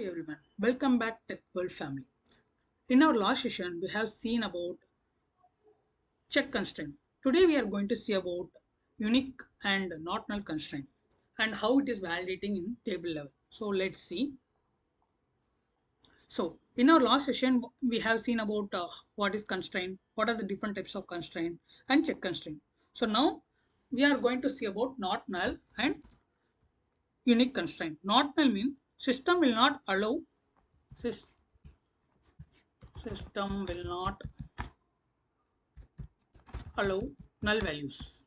everyone, welcome back Tech World family. In our last session, we have seen about check constraint. Today we are going to see about unique and not null constraint and how it is validating in table level. So let's see. So in our last session, we have seen about what is constraint, what are the different types of constraint and check constraint. So now we are going to see about not null and unique constraint. Not null means system will not allow system will not allow null values,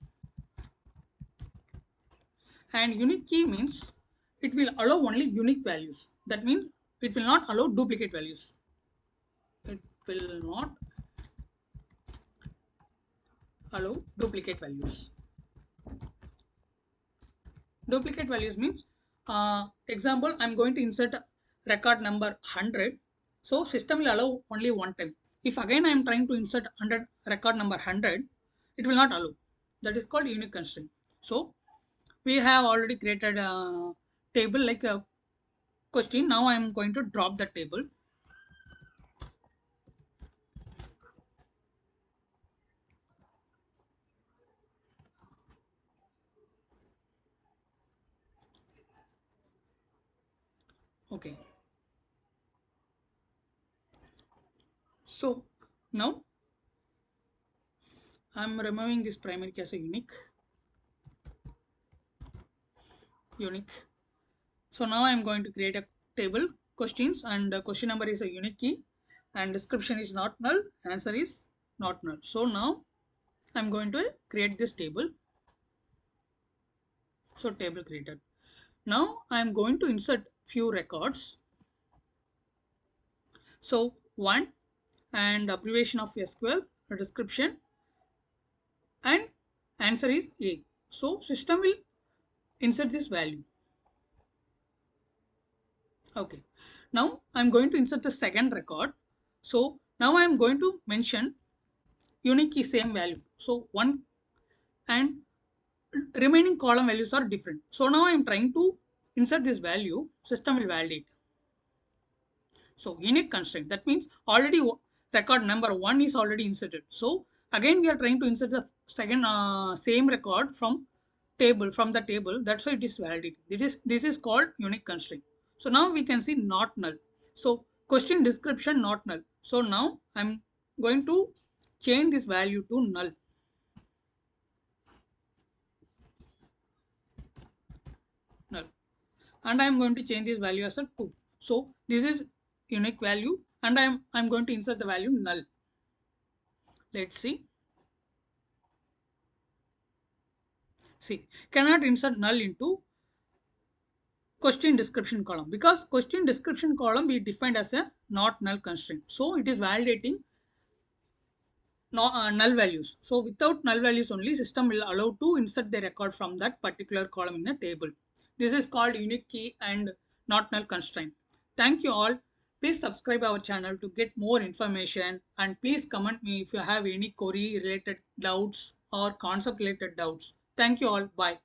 and unique key means it will allow only unique values. That means it will not allow duplicate values. It will not allow duplicate values. Duplicate values means example, I'm going to insert record number 100, so system will allow only one time. If again I am trying to insert 100 record number 100, it will not allow. That is called unique constraint. So we have already created a table like a question. Now I am going to drop the table. Okay, so now I'm removing this primary key as a unique. So now I'm going to create a table questions, and question number is a unique key and description is not null, answer is not null. So now I'm going to create this table. So table created. Now I'm going to insert few records. So one, and abbreviation of SQL, a description, and answer is A. So system will insert this value. Okay, now I'm going to insert the second record. So now I'm going to mention unique key same value. So one and remaining column values are different. So now I'm trying to insert this value, system will validate. So unique constraint, that means already record number one is already inserted. So again we are trying to insert the second same record from the table. That's why it is validated. This is called unique constraint. So now we can see not null. So question description not null. So now I'm going to change this value to null. Null. And I'm going to change this value as a 2. So this is unique value, and I'm going to insert the value null. Let's see. See, cannot insert null into question description column because question description column we defined as a not null constraint. So it is validating null values. So without null values only system will allow to insert the record from that particular column in a table. This is called unique key and not null constraint. Thank you all. Please subscribe our channel to get more information, and please comment me if you have any query related doubts or concept related doubts. Thank you all. Bye.